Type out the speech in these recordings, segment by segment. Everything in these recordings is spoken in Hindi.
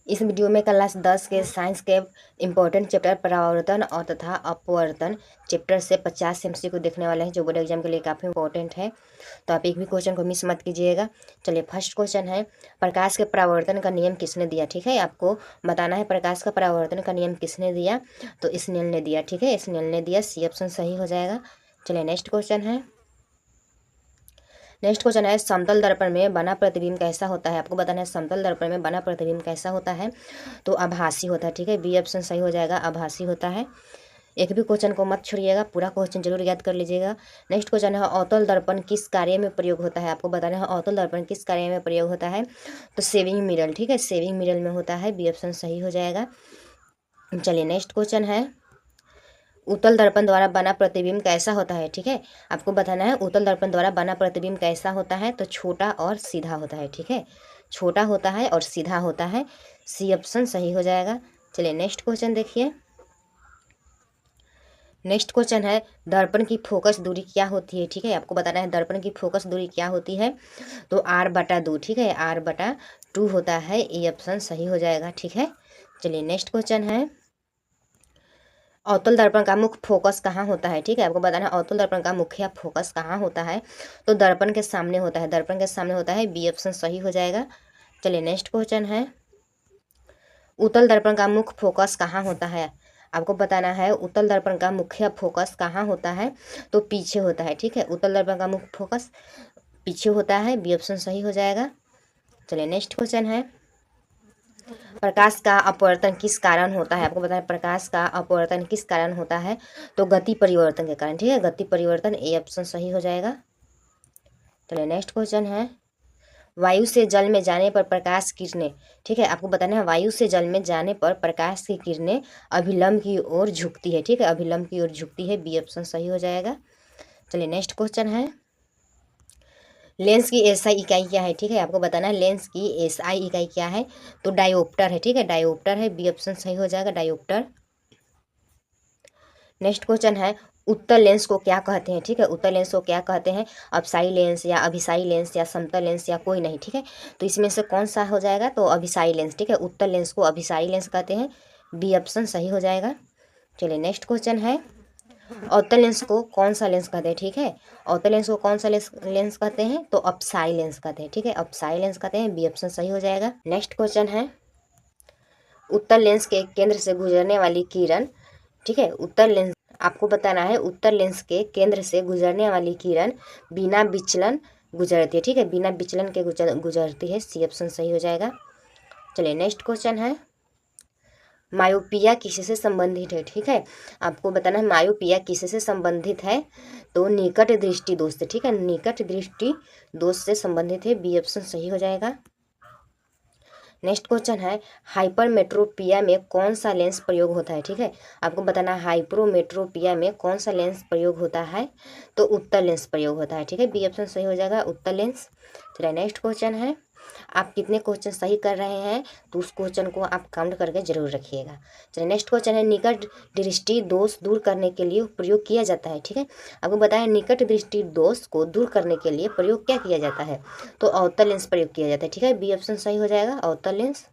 इस वीडियो में क्लास 10 के साइंस के इम्पोर्टेंट चैप्टर परावर्तन और तथा अपवर्तन चैप्टर से 50 MCQ देखने वाले हैं, जो बोर्ड एग्जाम के लिए काफ़ी इंपॉर्टेंट है। तो आप एक भी क्वेश्चन को मिस मत कीजिएगा। चलिए, फर्स्ट क्वेश्चन है, प्रकाश के परावर्तन का नियम किसने दिया। ठीक है, आपको बताना है प्रकाश का परावर्तन का नियम किसने दिया। तो स्नेल ने दिया। ठीक है, स्नेल ने दिया, सी ऑप्शन सही हो जाएगा। चलिए, नेक्स्ट क्वेश्चन है, समतल दर्पण में बना प्रतिबिंब कैसा होता है। आपको बताना है समतल दर्पण में बना प्रतिबिंब कैसा होता है। तो आभासी होता है। ठीक है, बी ऑप्शन सही हो जाएगा, आभासी होता है। एक भी क्वेश्चन को मत छोड़िएगा, पूरा क्वेश्चन जरूर याद कर लीजिएगा। नेक्स्ट क्वेश्चन है, अवतल दर्पण किस कार्य में प्रयोग होता है। आपको बताना है अवतल दर्पण किस कार्य में प्रयोग होता है। तो सेविंग मिरर। ठीक है, सेविंग मिरर में होता है, बी ऑप्शन सही हो जाएगा। चलिए, नेक्स्ट क्वेश्चन है, उत्तल दर्पण द्वारा बना प्रतिबिंब कैसा होता है। ठीक है, आपको बताना है उत्तल दर्पण द्वारा बना प्रतिबिंब कैसा होता है। तो छोटा और सीधा होता है। ठीक है, छोटा होता है और सीधा होता है, सी ऑप्शन सही हो जाएगा। चलिए, नेक्स्ट क्वेश्चन देखिए। नेक्स्ट क्वेश्चन है, दर्पण की फोकस दूरी क्या होती है। ठीक है, आपको बताना है दर्पण की फोकस दूरी क्या होती है। तो R/2। ठीक है, R/2 होता है, ए ऑप्शन सही हो जाएगा। ठीक है, चलिए, नेक्स्ट क्वेश्चन है, अवतल दर्पण का मुख्य फोकस कहाँ होता है। ठीक है, आपको बताना है अवतल दर्पण का मुख्य फोकस कहाँ होता है। तो दर्पण के सामने होता है, दर्पण के सामने होता है, बी ऑप्शन सही हो जाएगा। चलिए, नेक्स्ट क्वेश्चन है, उत्तल दर्पण का मुख्य फोकस कहाँ होता है। आपको बताना है उत्तल दर्पण का मुख्य फोकस कहाँ होता है। तो पीछे होता है। ठीक है, उत्तल दर्पण का मुख्य फोकस पीछे होता है, बी ऑप्शन सही हो जाएगा। चलिए, नेक्स्ट क्वेश्चन है, प्रकाश का अपवर्तन किस कारण होता है। आपको बताना है प्रकाश का अपवर्तन किस कारण होता है। तो गति परिवर्तन के कारण। ठीक है, गति परिवर्तन, ए ऑप्शन सही हो जाएगा। चलिए, नेक्स्ट क्वेश्चन है, वायु से जल में जाने पर प्रकाश किरणें। ठीक है, आपको बताना है वायु से जल में जाने पर प्रकाश की किरणें अभिलंब की ओर झुकती है। ठीक है, अभिलंब की ओर झुकती है, बी ऑप्शन सही हो जाएगा। चलिए, नेक्स्ट क्वेश्चन है, लेंस की एसआई इकाई क्या है। ठीक है, आपको बताना है लेंस की एसआई इकाई क्या है। तो डायोप्टर है। ठीक है, डायोप्टर है, बी ऑप्शन सही हो जाएगा, डायोप्टर। नेक्स्ट क्वेश्चन है, उत्तल लेंस को क्या कहते हैं। ठीक है, उत्तल लेंस को क्या कहते हैं। अपसाई लेंस या अभिसाई लेंस या समतल लेंस या कोई नहीं। ठीक है, तो इसमें से कौन सा हो जाएगा। तो अभिसाई लेंस। ठीक है, उत्तल लेंस को अभिसाई लेंस कहते हैं, बी ऑप्शन सही हो जाएगा। चलिए, नेक्स्ट क्वेश्चन है, अवतल लेंस को कौन सा लेंस कहते हैं। ठीक है, अवतल लेंस को कौन सा लेंस कहते हैं। तो अपसाई लेंस कहते हैं। ठीक है, अपसाई लेंस कहते हैं, बी ऑप्शन सही हो जाएगा। नेक्स्ट क्वेश्चन है, उत्तल लेंस के केंद्र से गुजरने वाली किरण। ठीक है, उत्तल लेंस, आपको बताना है उत्तल लेंस के केंद्र से गुजरने वाली किरण बिना विचलन गुजरती है। ठीक है, बिना विचलन के गुजरती है, सी ऑप्शन सही हो जाएगा। चलिए, नेक्स्ट क्वेश्चन है, मायोपिया किससे संबंधित है। ठीक है, आपको बताना है मायोपिया किससे संबंधित है। तो निकट दृष्टि दोष से। ठीक है, निकट दृष्टि दोष से संबंधित है, बी ऑप्शन सही हो जाएगा। नेक्स्ट क्वेश्चन है, हाइपरमेट्रोपिया में कौन सा लेंस प्रयोग होता है। ठीक है, आपको बताना है हाइपरोमेट्रोपिया में कौन सा लेंस प्रयोग होता है। तो उत्तल लेंस प्रयोग होता है। ठीक है, बी ऑप्शन सही हो जाएगा, उत्तल लेंस। चलिए, नेक्स्ट क्वेश्चन है, आप कितने क्वेश्चन सही कर रहे हैं तो उस क्वेश्चन को आप काउंट करके जरूर रखिएगा। चलिए, नेक्स्ट क्वेश्चन है, निकट दृष्टि दोष दूर करने के लिए प्रयोग किया जाता है। ठीक है, आपको बताया निकट दृष्टि दोष को दूर करने के लिए प्रयोग क्या किया जाता है। तो अवतल लेंस प्रयोग किया जाता है। ठीक है, बी ऑप्शन सही हो जाएगा, अवतल लेंस।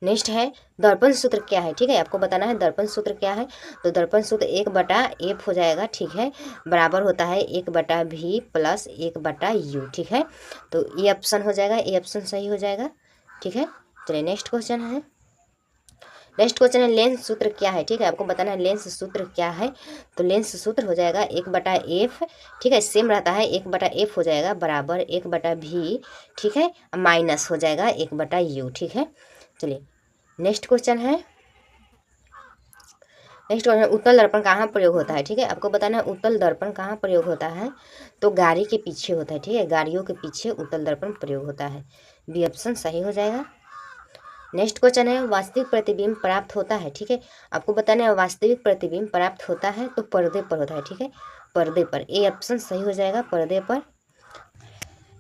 नेक्स्ट है, दर्पण सूत्र क्या है। ठीक है, आपको बताना है दर्पण सूत्र क्या है। तो दर्पण सूत्र 1/F हो जाएगा। ठीक है, बराबर होता है 1/V प्लस 1/U। ठीक है, तो ये ऑप्शन हो जाएगा, ए ऑप्शन सही हो जाएगा। ठीक है, चलिए, नेक्स्ट क्वेश्चन है, नेक्स्ट क्वेश्चन है, लेंस सूत्र क्या है। ठीक है, आपको बताना है लेंस सूत्र क्या है। तो लेंस सूत्र हो जाएगा 1/F। ठीक है, सेम रहता है, 1/F हो जाएगा बराबर 1/V। ठीक है, माइनस हो जाएगा 1/U। ठीक है, चलिए, नेक्स्ट क्वेश्चन है, नेक्स्ट क्वेश्चन, उत्तल दर्पण कहाँ प्रयोग होता है। ठीक है, आपको बताना है उत्तल दर्पण कहाँ प्रयोग होता है। तो गाड़ी के पीछे होता है। ठीक है, गाड़ियों के पीछे उत्तल दर्पण प्रयोग होता है, बी ऑप्शन सही हो जाएगा। नेक्स्ट क्वेश्चन है, वास्तविक प्रतिबिंब प्राप्त होता है। ठीक है, आपको बताना है वास्तविक प्रतिबिंब प्राप्त होता है तो पर्दे पर होता है। ठीक है, पर्दे पर, ए ऑप्शन सही हो जाएगा, पर्दे पर।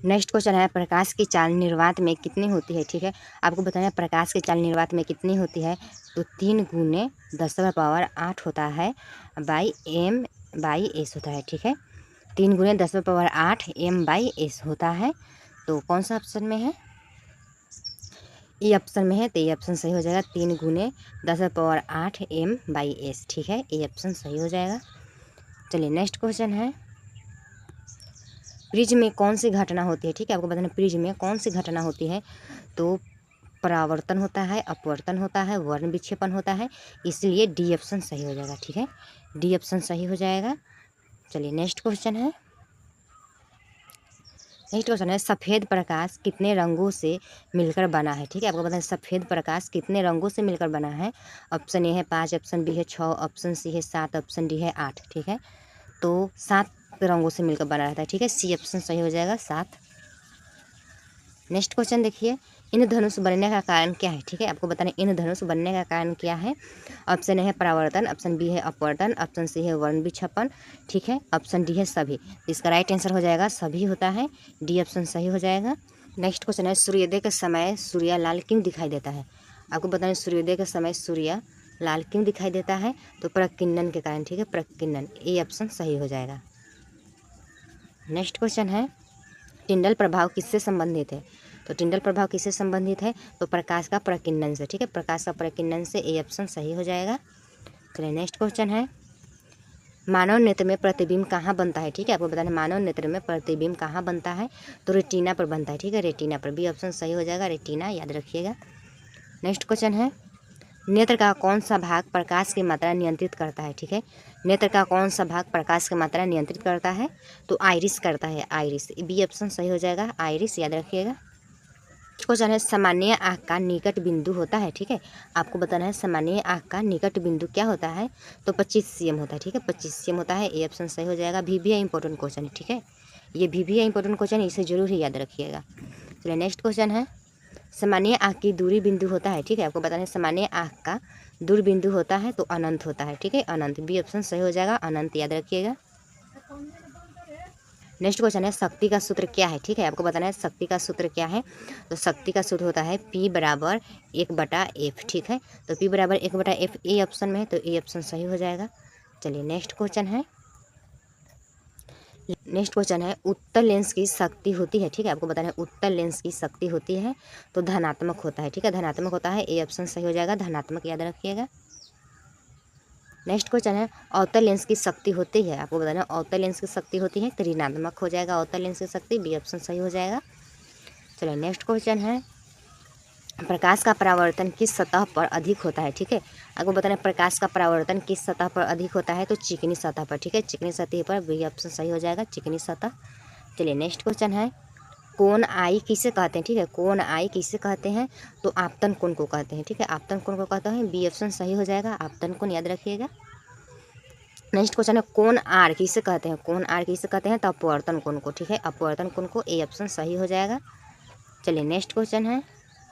नेक्स्ट क्वेश्चन है, प्रकाश की चाल निर्वात में कितनी होती है। ठीक है, आपको बताना है प्रकाश की चाल निर्वात में कितनी होती है। तो 3 × 10⁸ होता है, M/S होता है। ठीक है, 3 × 10⁸ M/S होता है। तो कौन सा ऑप्शन में है। ई ऑप्शन में है तो ये ऑप्शन सही हो जाएगा 3 गुने 10⁸ m/s। ठीक है, ये ऑप्शन सही हो जाएगा। चलिए नेक्स्ट क्वेश्चन है, प्रिज्म में कौन सी घटना होती है। ठीक है, आपको बताना प्रिज्म में कौन सी घटना होती है। तो परावर्तन होता है, अपवर्तन होता है, वर्ण विक्षेपण होता है, इसलिए डी ऑप्शन सही हो जाएगा। ठीक है, डी ऑप्शन सही हो जाएगा। चलिए नेक्स्ट क्वेश्चन है, नेक्स्ट क्वेश्चन है सफ़ेद प्रकाश कितने रंगों से मिलकर बना है। ठीक है, आपको बताएं सफ़ेद प्रकाश कितने रंगों से मिलकर बना है। ऑप्शन ए है 5, ऑप्शन बी है 6, ऑप्शन सी है 7, ऑप्शन डी है 8। ठीक है, तो 7 रंगों से मिलकर बना रहता है। ठीक है, सी ऑप्शन सही हो जाएगा 7। नेक्स्ट क्वेश्चन देखिए, इंद्रधनुष बनने का कारण क्या है। ठीक है, आपको बताना इंद्रधनुष बनने का कारण क्या है। ऑप्शन ए है परावर्तन, ऑप्शन बी है अपवर्तन, ऑप्शन सी है वर्ण विक्षेपण। ठीक है, ऑप्शन डी है सभी। इसका राइट आंसर हो जाएगा सभी होता है, डी ऑप्शन सही हो जाएगा। नेक्स्ट क्वेश्चन है सूर्योदय के समय सूर्य लाल क्यों दिखाई देता है। आपको बताना सूर्योदय के समय सूर्य लाल क्यों दिखाई देता है। तो प्रकिरणन के कारण। ठीक है, प्रकिरणन, ए ऑप्शन सही हो जाएगा। नेक्स्ट क्वेश्चन है टिंडल प्रभाव किससे संबंधित है। तो टिंडल प्रभाव किससे संबंधित है। तो प्रकाश का प्रकीर्णन से। ठीक है, प्रकाश का प्रकीर्णन से, ए ऑप्शन सही हो जाएगा। चलिए नेक्स्ट क्वेश्चन है मानव नेत्र में प्रतिबिंब कहाँ बनता है। ठीक है, आपको बताना मानव नेत्र में प्रतिबिंब कहाँ बनता है। तो रेटिना पर बनता है। ठीक है, रेटिना पर, बी ऑप्शन सही हो जाएगा, रेटिना, याद रखिएगा। नेक्स्ट क्वेश्चन है नेत्र का कौन सा भाग प्रकाश की मात्रा नियंत्रित करता है। ठीक है, नेत्र का कौन सा भाग प्रकाश की मात्रा नियंत्रित करता है। तो आइरिस करता है, आइरिस, बी ऑप्शन सही हो जाएगा, आइरिस, याद रखिएगा। क्वेश्चन है सामान्य आँख का निकट बिंदु होता है। ठीक है, आपको बताना है सामान्य आँख का निकट बिंदु क्या होता है। तो 25 cm होता है। ठीक है, 25 cm होता है, ए ऑप्शन सही हो जाएगा। भी है इंपॉर्टेंट क्वेश्चन है। ठीक है, ये भी है इंपॉर्टेंट क्वेश्चन, इसे जरूर ही याद रखिएगा। चलिए नेक्स्ट क्वेश्चन है सामान्य आँख की दूरी बिंदु होता है। ठीक है, आपको बताना है सामान्य आँख का दूर बिंदु होता है। तो अनंत होता है। ठीक है, अनंत, बी ऑप्शन सही हो जाएगा, अनंत, याद रखिएगा। नेक्स्ट क्वेश्चन है शक्ति का सूत्र क्या है। ठीक है, आपको बताना है शक्ति का सूत्र क्या है। तो शक्ति का सूत्र होता है P = 1/F। ठीक है, तो P = 1/F, ए ऑप्शन में है, तो ए ऑप्शन सही हो जाएगा। चलिए नेक्स्ट क्वेश्चन है, नेक्स्ट क्वेश्चन है उत्तल लेंस की शक्ति होती है। ठीक है, आपको बताना है उत्तल लेंस की शक्ति होती है। तो धनात्मक होता है। ठीक है, धनात्मक होता है, ए ऑप्शन सही हो जाएगा, धनात्मक, याद रखिएगा। नेक्स्ट क्वेश्चन है अवतल लेंस की शक्ति होती है। आपको बताना है अवतल लेंस की शक्ति होती है, तो ऋणात्मक हो जाएगा अवतल लेंस की शक्ति, बी ऑप्शन सही हो जाएगा। चलिए नेक्स्ट क्वेश्चन है प्रकाश का परावर्तन किस सतह पर अधिक होता है। ठीक है, आपको बताना है प्रकाश का परावर्तन किस सतह पर अधिक होता है। तो चिकनी सतह पर। ठीक है, चिकनी सतह पर, बी ऑप्शन सही हो जाएगा, चिकनी सतह। चलिए नेक्स्ट क्वेश्चन है कोण आई किसे कहते हैं। ठीक है, कोण आई किसे कहते हैं। तो आपतन कोण को कहते हैं। ठीक है, आपतन कोण को कहते हैं, बी ऑप्शन सही हो जाएगा, आपतन कोण, याद रखिएगा। नेक्स्ट क्वेश्चन है कोण आर किसे कहते हैं। कोण आर किसे कहते हैं। तो अपवर्तन कोण को। ठीक है, अपवर्तन कोण को, ए ऑप्शन सही हो जाएगा। चलिए नेक्स्ट क्वेश्चन है,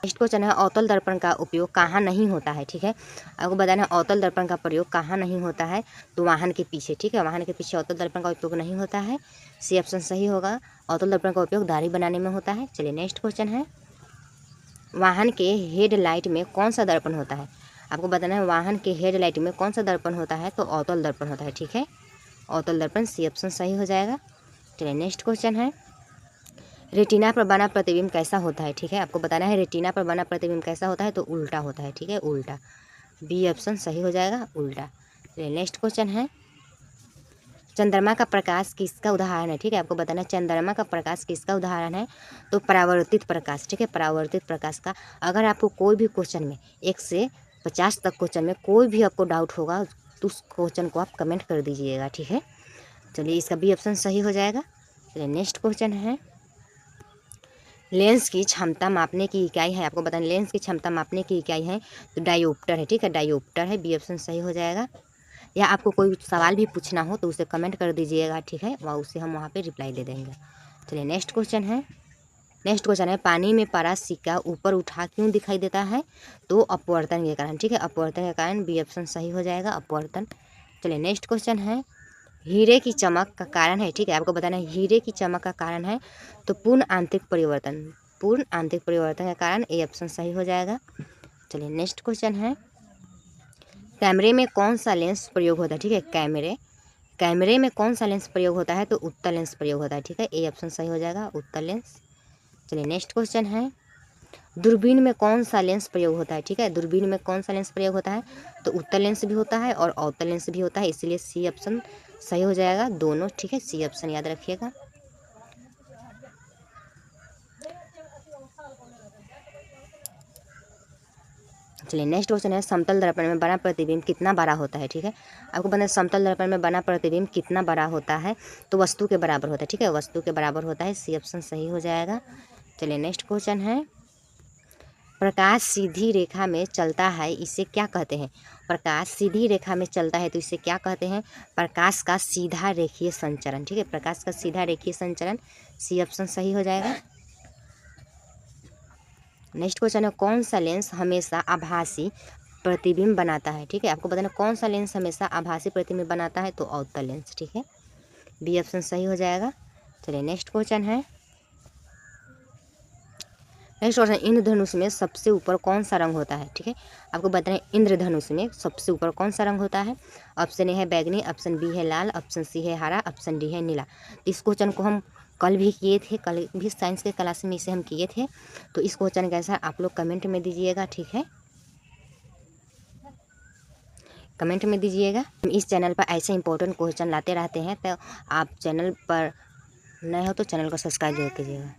नेक्स्ट क्वेश्चन है अवतल दर्पण का उपयोग कहाँ नहीं होता है। ठीक है, आपको बताना है अवतल दर्पण का प्रयोग कहाँ नहीं होता है। तो वाहन के पीछे। ठीक है, वाहन के पीछे अवतल दर्पण का उपयोग नहीं होता है, सी ऑप्शन सही होगा। अवतल दर्पण का उपयोग दाढ़ी बनाने में होता है। चलिए नेक्स्ट क्वेश्चन है वाहन के हेडलाइट में कौन सा दर्पण होता है। आपको बताना है वाहन के हेडलाइट में कौन सा दर्पण होता है। तो अवतल दर्पण होता है। ठीक है, अवतल दर्पण, सी ऑप्शन सही हो जाएगा। चलिए नेक्स्ट क्वेश्चन है रेटिना पर बना प्रतिबिंब कैसा होता है। ठीक है, आपको बताना है रेटिना पर बना प्रतिबिंब कैसा होता है। तो उल्टा होता है। ठीक है, उल्टा, बी ऑप्शन सही हो जाएगा, उल्टा। चलिए नेक्स्ट क्वेश्चन है चंद्रमा का प्रकाश किसका उदाहरण है। ठीक है, आपको बताना है चंद्रमा का प्रकाश किसका उदाहरण है। तो परावर्तित प्रकाश। ठीक है, परावर्तित प्रकाश का। अगर आपको कोई भी क्वेश्चन में 1 से 50 तक क्वेश्चन में कोई भी आपको डाउट होगा तो उस क्वेश्चन को आप कमेंट कर दीजिएगा। ठीक है, चलिए इसका बी ऑप्शन सही हो जाएगा। चलिए नेक्स्ट क्वेश्चन है लेंस की क्षमता मापने की इकाई है। आपको बताना लेंस की क्षमता मापने की इकाई है। तो डायोप्टर है। ठीक है, डायोप्टर है, बी ऑप्शन सही हो जाएगा। या आपको कोई सवाल भी पूछना हो तो उसे कमेंट कर दीजिएगा। ठीक है, वह उसे हम वहाँ पे रिप्लाई दे देंगे। चलिए नेक्स्ट क्वेश्चन है, नेक्स्ट क्वेश्चन है पानी में पड़ा सिक्का ऊपर उठा क्यों दिखाई देता है। तो अपवर्तन के कारण। ठीक है, अपवर्तन के कारण, बी ऑप्शन सही हो जाएगा, अपवर्तन। चलिए नेक्स्ट क्वेश्चन है हीरे की चमक का कारण है। ठीक है, आपको बताना है हीरे की चमक का कारण है। तो पूर्ण आंतरिक परिवर्तन, पूर्ण आंतरिक परिवर्तन के कारण, ए ऑप्शन सही हो जाएगा। चलिए नेक्स्ट क्वेश्चन है कैमरे में कौन सा लेंस प्रयोग होता है। ठीक है, कैमरे में कौन सा लेंस प्रयोग होता है। तो उत्तल लेंस प्रयोग होता है। ठीक है, ए ऑप्शन सही हो जाएगा, उत्तल लेंस। चलिए नेक्स्ट क्वेश्चन है दूरबीन में कौन सा लेंस प्रयोग होता है, ठीक है, दूरबीन में कौन सा लेंस प्रयोग होता है, तो उत्तल लेंस भी होता है और अवतल लेंस भी होता है, इसलिए सी ऑप्शन सही हो जाएगा दोनों, ठीक है, सी ऑप्शन याद रखिएगा। चलिए नेक्स्ट क्वेश्चन है, समतल दर्पण में बना प्रतिबिंब कितना बड़ा होता है, ठीक है, आपको पता है समतल दर्पण में बना प्रतिबिंब कितना बड़ा होता है, तो वस्तु के बराबर होता है, ठीक है, वस्तु के बराबर होता है, सी ऑप्शन सही हो जाएगा। चलिए नेक्स्ट क्वेश्चन है, प्रकाश सीधी रेखा में चलता है इसे क्या कहते हैं, प्रकाश सीधी रेखा में चलता है तो इसे क्या कहते हैं, प्रकाश का सीधा रेखीय संचरण, ठीक है, प्रकाश का सीधा रेखीय संचरण, सी ऑप्शन सही हो जाएगा। नेक्स्ट क्वेश्चन है, कौन सा लेंस हमेशा आभासी प्रतिबिंब बनाता है, ठीक है, आपको बताना कौन सा लेंस हमेशा आभासी प्रतिबिंब बनाता है, तो अवतल लेंस, ठीक है, बी ऑप्शन सही हो जाएगा। चलिए नेक्स्ट क्वेश्चन है, नेक्स्ट क्वेश्चन, इंद्रधनुष में सबसे ऊपर कौन सा रंग होता है, ठीक है, आपको बताना है इंद्रधनुष में सबसे ऊपर कौन सा रंग होता है, ऑप्शन ए है बैगनी, ऑप्शन बी है लाल, ऑप्शन सी है हरा, ऑप्शन डी है नीला। इस क्वेश्चन को हम कल भी किए थे, कल भी साइंस के क्लास में इसे हम किए थे, तो इस क्वेश्चन का आंसर आप लोग कमेंट में दीजिएगा, ठीक है, कमेंट में दीजिएगा। हम इस चैनल पर ऐसे इंपॉर्टेंट क्वेश्चन लाते रहते हैं, तो आप चैनल पर नए हो तो चैनल को सब्सक्राइब जरूर कीजिएगा।